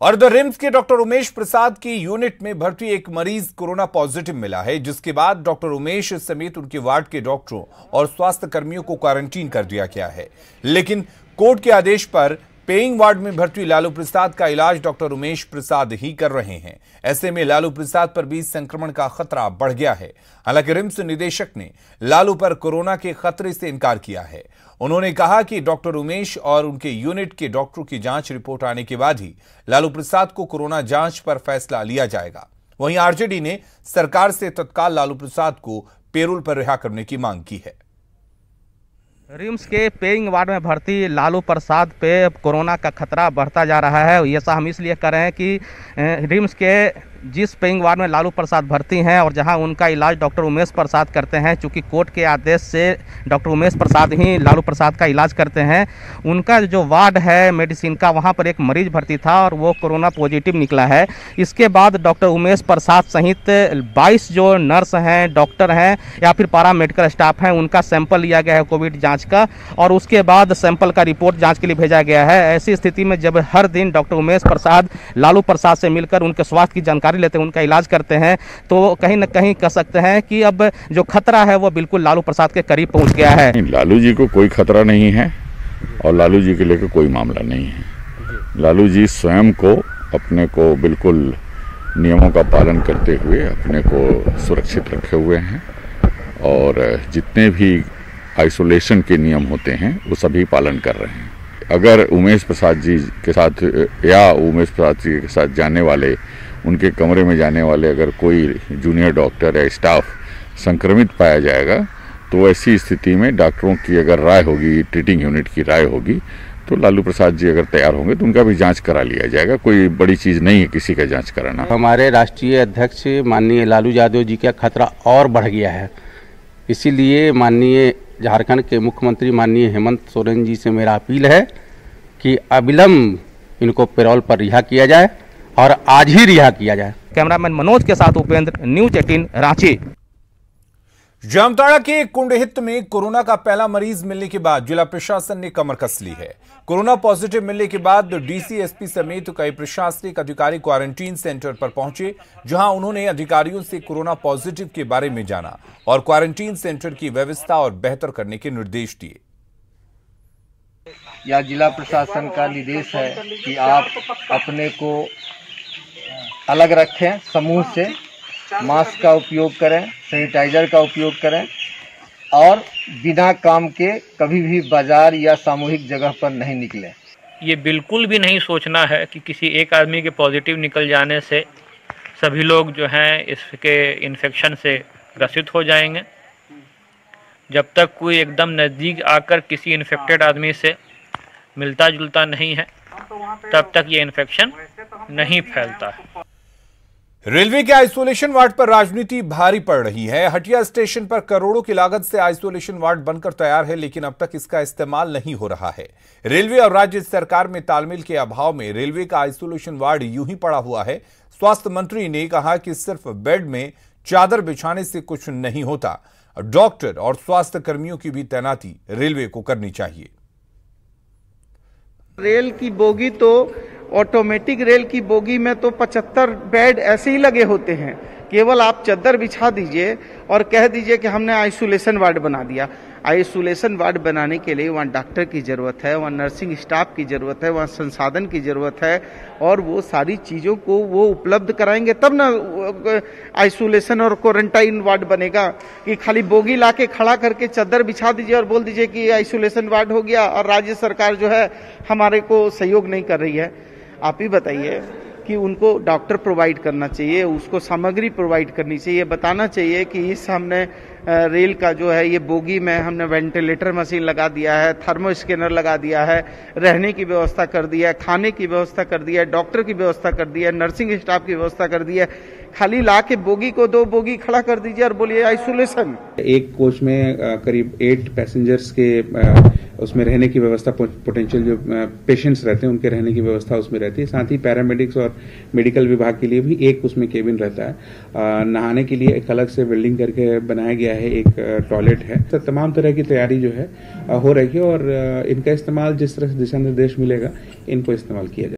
और the RIMS के doctor Umesh Prasad की यूनिट में भर्ती एक मरीज कोरोना पॉजिटिव मिला है, जिसके बाद डॉक्टर उमेश समेत उनके वार्ड के डॉक्टरों और स्वास्थ्य कर्मियों को क्वारंटीन कर दिया गया है। लेकिन कोर्ट के आदेश पर पेइंग वार्ड में भर्ती लालू प्रसाद का इलाज डॉक्टर उमेश प्रसाद ही कर रहे हैं। ऐसे में लालू प्रसाद पर भी संक्रमण का खतरा बढ़ गया है। हालांकि रिम्स निदेशक ने लालू पर कोरोना के खतरे से इनकार किया है। उन्होंने कहा कि डॉक्टर उमेश और उनके यूनिट के डॉक्टरों की जांच रिपोर्ट आने के बाद ही लालू प्रसाद को कोरोना जांच पर फैसला लिया जाएगा। वहीं आरजेडी ने सरकार से तत्काल लालू प्रसाद को पेरोल पर रिहा करने की मांग की है। रिम्स के पेइंग वार्ड में भर्ती लालू प्रसाद पे कोरोना का खतरा बढ़ता जा रहा है। ये हम इसलिए कर रहे हैं कि रिम्स के जिस पेइंग वार्ड में लालू प्रसाद भर्ती हैं और जहां उनका इलाज डॉक्टर उमेश प्रसाद करते हैं, चूंकि कोर्ट के आदेश से डॉक्टर उमेश प्रसाद ही लालू प्रसाद का इलाज करते हैं, उनका जो वार्ड है मेडिसिन का, वहां पर एक मरीज भर्ती था और वो कोरोना पॉजिटिव निकला है। इसके बाद डॉक्टर उमेश प्रसाद सहित 22 जो नर्स हैं, डॉक्टर हैं या फिर पारा मेडिकल स्टाफ हैं, उनका सैंपल लिया गया है कोविड जाँच का, और उसके बाद सैंपल का रिपोर्ट जाँच के लिए भेजा गया है। ऐसी स्थिति में जब हर दिन डॉक्टर उमेश प्रसाद लालू प्रसाद से मिलकर उनके स्वास्थ्य की जानकारी लेते हैं, उनका इलाज करते हैं, तो कहीं न कहीं कह सकते हैं कि अब जो खतरा है वो बिल्कुल लालू प्रसाद के करीब पहुंच गया है। लालू जी को कोई खतरा नहीं है और लालू जी के लेकर कोई मामला नहीं है। लालू जी स्वयं को अपने को बिल्कुल नियमों का पालन करते हुए अपने को सुरक्षित रखे हुए हैं और जितने भी आइसोलेशन के नियम होते हैं वो सभी पालन कर रहे हैं। अगर उमेश प्रसाद जी के साथ या उमेश प्रसाद जी के साथ जाने वाले, उनके कमरे में जाने वाले अगर कोई जूनियर डॉक्टर या स्टाफ संक्रमित पाया जाएगा तो ऐसी स्थिति में डॉक्टरों की अगर राय होगी, ट्रीटिंग यूनिट की राय होगी, तो लालू प्रसाद जी अगर तैयार होंगे तो उनका भी जांच करा लिया जाएगा। कोई बड़ी चीज़ नहीं है किसी का जांच कराना। हमारे राष्ट्रीय अध्यक्ष माननीय लालू यादव जी का खतरा और बढ़ गया है, इसीलिए माननीय झारखंड के मुख्यमंत्री माननीय हेमंत सोरेन जी से मेरा अपील है कि अविलंब इनको पेरोल पर रिहा किया जाए और आज ही रिहा किया जाए। कैमरामैन मनोज के साथ उपेंद्र, न्यूज 18 रांची। जामताड़ा के कुंडहित में कोरोना का पहला मरीज मिलने के बाद जिला प्रशासन ने कमर कस ली है। कोरोना पॉजिटिव मिलने के बाद डीसी, एसपी समेत कई प्रशासनिक अधिकारी क्वारंटीन सेंटर पर पहुंचे, जहां उन्होंने अधिकारियों से कोरोना पॉजिटिव के बारे में जाना और क्वारंटीन सेंटर की व्यवस्था और बेहतर करने के निर्देश दिए। या जिला प्रशासन का निर्देश है कि आप अपने को अलग रखें, समूह से मास्क का उपयोग करें, सैनिटाइजर का उपयोग करें और बिना काम के कभी भी बाजार या सामूहिक जगह पर नहीं निकलें। ये बिल्कुल भी नहीं सोचना है कि किसी एक आदमी के पॉजिटिव निकल जाने से सभी लोग जो हैं इसके इन्फेक्शन से ग्रसित हो जाएंगे। जब तक कोई एकदम नज़दीक आकर किसी इन्फेक्टेड आदमी से मिलता जुलता नहीं है, तब तक ये इन्फेक्शन नहीं फैलता है। रेलवे के आइसोलेशन वार्ड पर राजनीति भारी पड़ रही है। हटिया स्टेशन पर करोड़ों की लागत से आइसोलेशन वार्ड बनकर तैयार है, लेकिन अब तक इसका इस्तेमाल नहीं हो रहा है। रेलवे और राज्य सरकार में तालमेल के अभाव में रेलवे का आइसोलेशन वार्ड यूं ही पड़ा हुआ है। स्वास्थ्य मंत्री ने कहा कि सिर्फ बेड में चादर बिछाने से कुछ नहीं होता, डॉक्टर और स्वास्थ्य कर्मियों की भी तैनाती रेलवे को करनी चाहिए। रेल की बोगी तो ऑटोमेटिक रेल की बोगी में तो 75 बेड ऐसे ही लगे होते हैं। केवल आप चादर बिछा दीजिए और कह दीजिए कि हमने आइसोलेशन वार्ड बना दिया। आइसोलेशन वार्ड बनाने के लिए वहाँ डॉक्टर की ज़रूरत है, वहाँ नर्सिंग स्टाफ की ज़रूरत है, वहाँ संसाधन की ज़रूरत है और वो सारी चीज़ों को वो उपलब्ध कराएंगे तब ना आइसोलेशन और क्वारंटाइन वार्ड बनेगा। कि खाली बोगी ला के खड़ा करके चादर बिछा दीजिए और बोल दीजिए कि आइसोलेशन वार्ड हो गया और राज्य सरकार जो है हमारे को सहयोग नहीं कर रही है। आप ही बताइए कि उनको डॉक्टर प्रोवाइड करना चाहिए, उसको सामग्री प्रोवाइड करनी चाहिए, बताना चाहिए कि इस हमने रेल का जो है ये बोगी में हमने वेंटिलेटर मशीन लगा दिया है, थर्मो स्कैनर लगा दिया है, रहने की व्यवस्था कर दी है, खाने की व्यवस्था कर दी है, डॉक्टर की व्यवस्था कर दी है, नर्सिंग स्टाफ की व्यवस्था कर दी है। खाली ला के बोगी को 2 बोगी खड़ा कर दीजिए और बोलिए आइसोलेशन। एक कोच में करीब 8 पैसेंजर्स के उसमें रहने की व्यवस्था, पोटेंशियल जो पेशेंट्स रहते हैं उनके रहने की व्यवस्था उसमें रहती है। साथ ही पैरामेडिक्स और मेडिकल विभाग के लिए भी एक उसमें केबिन रहता है। नहाने के लिए एक अलग से बिल्डिंग करके बनाया गया है, एक टॉयलेट है। तो तमाम तरह की तैयारी जो है हो रही है और इनका इस्तेमाल जिस तरह से दिशा निर्देश मिलेगा इनको इस्तेमाल किया जाए।